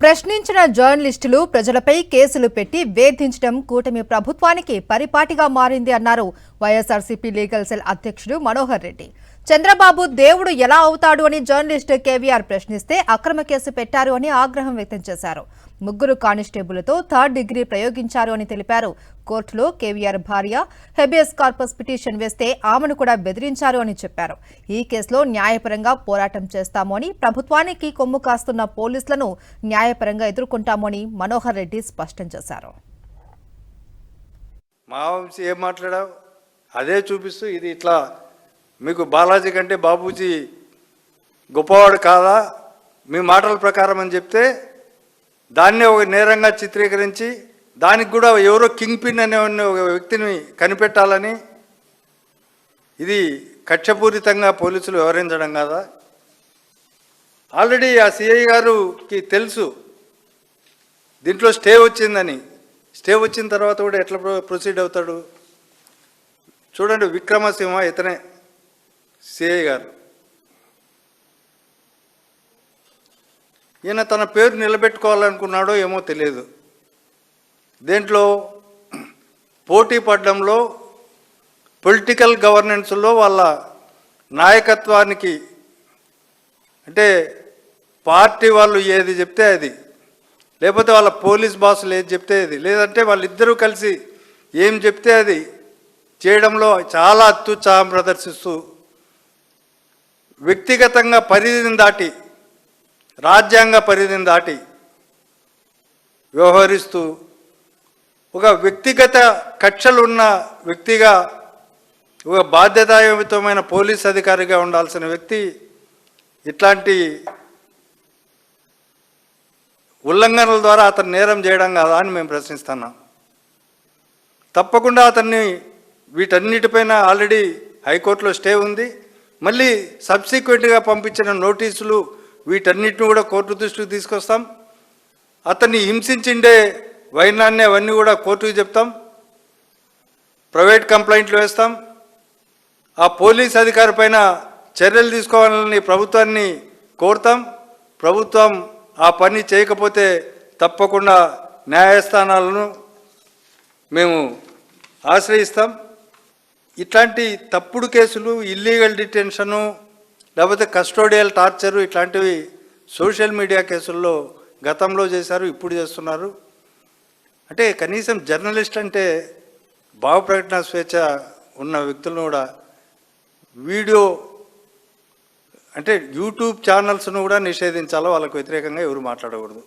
ప్రశ్నించిన జర్నలిస్టులు ప్రజలపై కేసులు పెట్టి వేధించడం కూటమి ప్రభుత్వానికి పరిపాటిగా మారింది అన్నారు వైఎస్ఆర్సీపీ లీగల్ సెల్ అధ్యక్షుడు మనోహర్ రెడ్డి. చంద్రబాబు దేవుడు ఎలా అవుతాడు అని జర్నలిస్ట్ కేవీఆర్ ప్రశ్నిస్తే అక్రమ కేసు పెట్టారు అని ఆగ్రహం వ్యక్తం చేశారు. ముగ్గురు కానిస్టేబుల్తో 3rd డిగ్రీ ప్రయోగించారు అని తెలిపారు. కోర్టులో కేవీఆర్ భార్య హెబియస్ కార్పస్ పిటిషన్ వేస్తే ఆమెను కూడా బెదిరించారు అని చెప్పారు. ఈ కేసులో న్యాయపరంగా పోరాటం చేస్తాము అని, ప్రభుత్వానికి కొమ్ము కాస్తున్న పోలీసులను న్యాయపరంగా ఎదుర్కొంటాము అని మనోహర్ రెడ్డి స్పష్టం చేశారు. మా వంశీ ఏం మాట్లాడావు అదే చూపిస్తూ ఇది ఇట్లా మీకు బాలాజీ కంటే బాబూజీ గొప్పవాడు కాదా మీ మాటల ప్రకారం అని చెప్తే దాన్నే ఒక నేరంగా చిత్రీకరించి దానికి కూడా ఎవరో కింగ్ పిన్ అనే ఒక వ్యక్తిని కనిపెట్టాలని ఇది కక్షపూరితంగా పోలీసులు వ్యవహరించడం కాదా? ఆల్రెడీ ఆ సిఐ గారికి తెలుసు దీంట్లో స్టే వచ్చిందని. స్టే వచ్చిన తర్వాత కూడా ఎట్లా ప్రొసీడ్ అవుతాడు? చూడండి, విక్రమసింహ ఇతనే సిఐ గారు. ఈయన తన పేరు నిలబెట్టుకోవాలనుకున్నాడో ఏమో తెలియదు. దేంట్లో పోటీ పడడంలో పొలిటికల్ గవర్నెన్స్లో వాళ్ళ నాయకత్వానికి అంటే పార్టీ వాళ్ళు ఏది చెప్తే అది, లేకపోతే వాళ్ళ పోలీస్ బాసులు ఏది చెప్తే అది, లేదంటే వాళ్ళిద్దరూ కలిసి ఏం చెప్తే అది చేయడంలో చాలా అత్యుత్సాహం ప్రదర్శిస్తూ వ్యక్తిగతంగా పరిధిని దాటి రాజ్యాంగ పరిధిని దాటి వ్యవహరిస్తూ ఒక వ్యక్తిగత కక్షలున్న వ్యక్తిగా ఒక బాధ్యతాయుతమైన పోలీస్ అధికారిగా ఉండాల్సిన వ్యక్తి ఇట్లాంటి ఉల్లంఘనల ద్వారా అతను నేరం చేయడం కాదా అని మేము ప్రశ్నిస్తున్నాం. తప్పకుండా అతన్ని వీటన్నిటిపైన ఆల్రెడీ హైకోర్టులో స్టే ఉంది. మళ్ళీ సబ్సిక్వెంట్గా పంపించిన నోటీసులు వీటన్నిటిని కూడా కోర్టు దృష్టికి తీసుకొస్తాం. అతన్ని హింసించిండే వైనాన్ని అవన్నీ కూడా కోర్టుకు చెప్తాం. ప్రైవేట్ కంప్లైంట్లు వేస్తాం. ఆ పోలీస్ అధికారి పైన చర్యలు తీసుకోవాలని ప్రభుత్వాన్ని కోరుతాం. ప్రభుత్వం ఆ పని చేయకపోతే తప్పకుండా న్యాయస్థానాలను మేము ఆశ్రయిస్తాం. ఇట్లాంటి తప్పుడు కేసులు, ఇల్లీగల్ డిటెన్షను, లేకపోతే కస్టోడియల్ టార్చరు ఇట్లాంటివి సోషల్ మీడియా కేసుల్లో గతంలో చేశారు, ఇప్పుడు చేస్తున్నారు. అంటే కనీసం జర్నలిస్ట్ అంటే భావ ప్రకటన స్వేచ్ఛ ఉన్న వ్యక్తులను కూడా వీడియో అంటే యూట్యూబ్ ఛానల్స్ను కూడా నిషేధించాలో, వాళ్ళకు వ్యతిరేకంగా ఎవరు మాట్లాడకూడదు.